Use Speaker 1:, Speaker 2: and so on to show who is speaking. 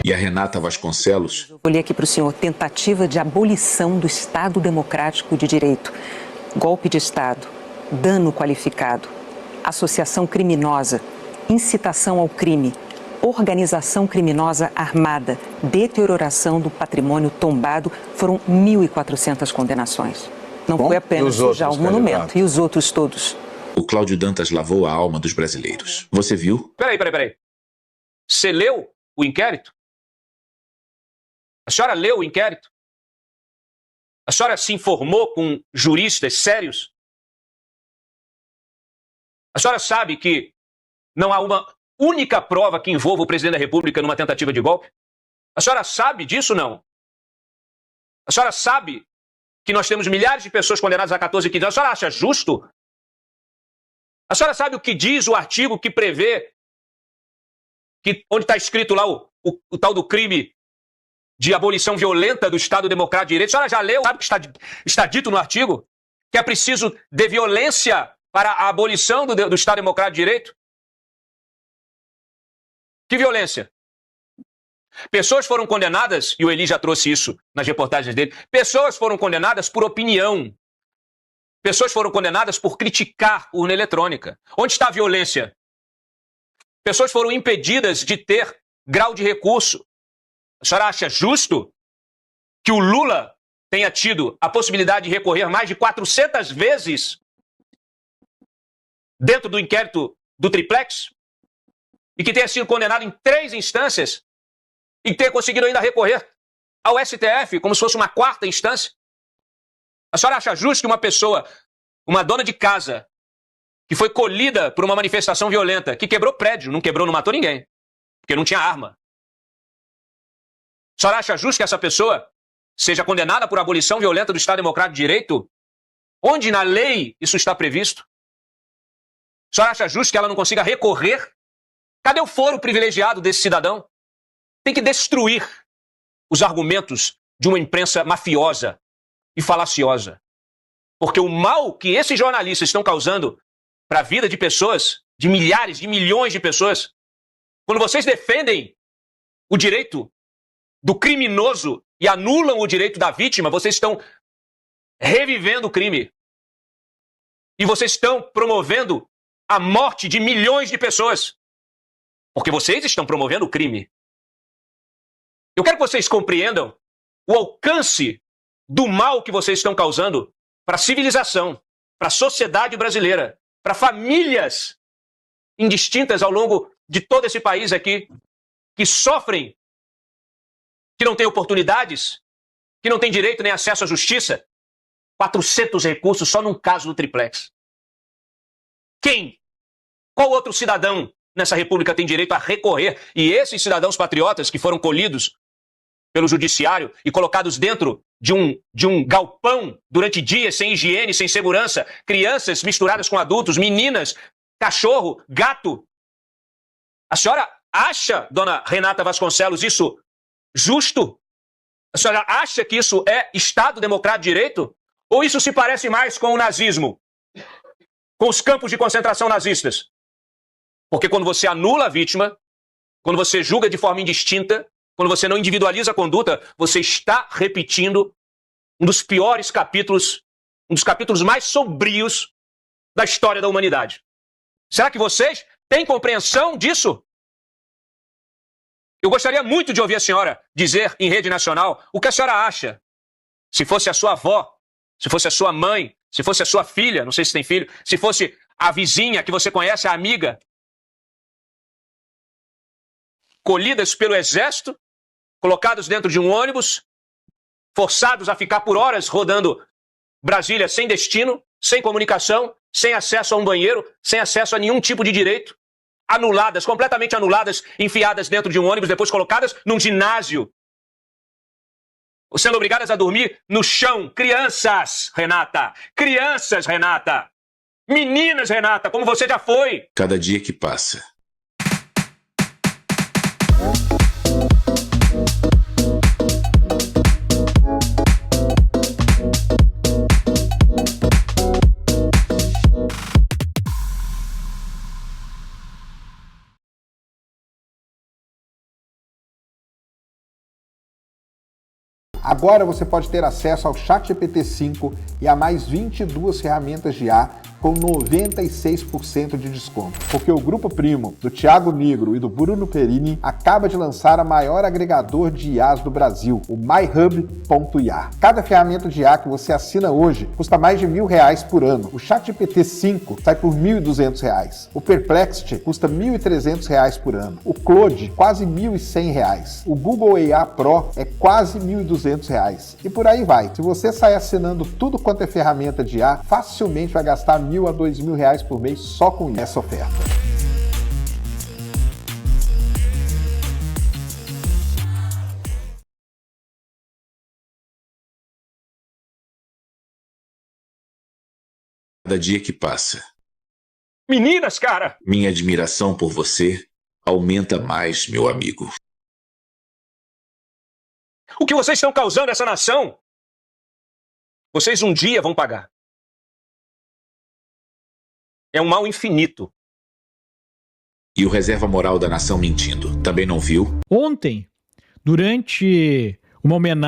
Speaker 1: E a Renata Vasconcelos?
Speaker 2: Vou ler aqui para o senhor: tentativa de abolição do Estado Democrático de Direito, golpe de Estado, dano qualificado, associação criminosa, incitação ao crime, organização criminosa armada, deterioração do patrimônio tombado. Foram 1.400 condenações. Não foi apenas sujar o monumento. E os outros todos?
Speaker 1: O Cláudio Dantas lavou a alma dos brasileiros. Você viu?
Speaker 3: Peraí. Você leu o inquérito? A senhora leu o inquérito? A senhora se informou com juristas sérios? A senhora sabe que não há uma única prova que envolva o presidente da República numa tentativa de golpe? A senhora sabe disso ou não? A senhora sabe que nós temos milhares de pessoas condenadas a 14 e 15 anos? A senhora acha justo? A senhora sabe o que diz o artigo que prevê, onde está escrito lá o tal do crime de abolição violenta do Estado Democrático de Direito? A senhora já leu? Sabe o que está dito no artigo? Que é preciso de violência para a abolição do Estado Democrático de Direito? Que violência? Pessoas foram condenadas, e o Eli já trouxe isso nas reportagens dele, pessoas foram condenadas por opinião. Pessoas foram condenadas por criticar urna eletrônica. Onde está a violência? Pessoas foram impedidas de ter grau de recurso. A senhora acha justo que o Lula tenha tido a possibilidade de recorrer mais de 400 vezes dentro do inquérito do triplex? E que tenha sido condenado em 3 instâncias e tenha conseguido ainda recorrer ao STF como se fosse uma 4ª instância? A senhora acha justo que uma pessoa, uma dona de casa, que foi colhida por uma manifestação violenta, que quebrou prédio, não quebrou, não matou ninguém, porque não tinha arma. A senhora acha justo que essa pessoa seja condenada por abolição violenta do Estado Democrático de Direito? Onde na lei isso está previsto? A senhora acha justo que ela não consiga recorrer? Cadê o foro privilegiado desse cidadão? Tem que destruir os argumentos de uma imprensa mafiosa e falaciosa. Porque o mal que esses jornalistas estão causando para a vida de pessoas, de milhares, de milhões de pessoas, quando vocês defendem o direito do criminoso e anulam o direito da vítima, vocês estão revivendo o crime. E vocês estão promovendo a morte de milhões de pessoas. Porque vocês estão promovendo o crime. Eu quero que vocês compreendam o alcance do mal que vocês estão causando para a civilização, para a sociedade brasileira, para famílias indistintas ao longo de todo esse país aqui, que sofrem, que não têm oportunidades, que não têm direito nem acesso à justiça. 400 recursos só num caso do triplex. Quem? Qual outro cidadão nessa república tem direito a recorrer? E esses cidadãos patriotas que foram colhidos pelo judiciário e colocados dentro de um galpão durante dias, sem higiene, sem segurança, crianças misturadas com adultos, meninas, cachorro, gato. A senhora acha, dona Renata Vasconcelos, isso justo? A senhora acha que isso é Estado Democrático de Direito? Ou isso se parece mais com o nazismo? Com os campos de concentração nazistas? Porque quando você anula a vítima, quando você julga de forma indistinta, quando você não individualiza a conduta, você está repetindo um dos piores capítulos, um dos capítulos mais sombrios da história da humanidade. Será que vocês têm compreensão disso? Eu gostaria muito de ouvir a senhora dizer em rede nacional o que a senhora acha. Se fosse a sua avó, se fosse a sua mãe, se fosse a sua filha, não sei se tem filho, se fosse a vizinha que você conhece, a amiga, colhidas pelo exército, colocados dentro de um ônibus, forçados a ficar por horas rodando Brasília sem destino, sem comunicação, sem acesso a um banheiro, sem acesso a nenhum tipo de direito, anuladas, completamente anuladas, enfiadas dentro de um ônibus, depois colocadas num ginásio, sendo obrigadas a dormir no chão. Crianças, Renata! Crianças, Renata! Meninas, Renata, como você já foi!
Speaker 1: Cada dia que passa,
Speaker 4: Agora você pode ter acesso ao ChatGPT-5 e a mais 22 ferramentas de IA com 96% de desconto. Porque o Grupo Primo, do Thiago Nigro e do Bruno Perini, acaba de lançar a maior agregador de IAs do Brasil, o myhub.ia. Cada ferramenta de IA que você assina hoje custa mais de R$1.000 por ano. O ChatGPT-5 sai por R$1.200. O Perplexity custa R$1.300 por ano. O Claude, quase R$1.100. O Google AI Pro é quase R$1.200. E por aí vai. Se você sair assinando tudo quanto é ferramenta de IA, facilmente vai gastar R$1.000 a R$2.000 por mês só com essa oferta.
Speaker 1: Cada dia que passa,
Speaker 3: Meninas, cara!
Speaker 1: minha admiração por você aumenta mais, meu amigo.
Speaker 3: O que vocês estão causando essa nação, vocês um dia vão pagar. É um mal infinito.
Speaker 1: E o reserva moral da nação mentindo, também não viu?
Speaker 5: Ontem, durante uma homenagem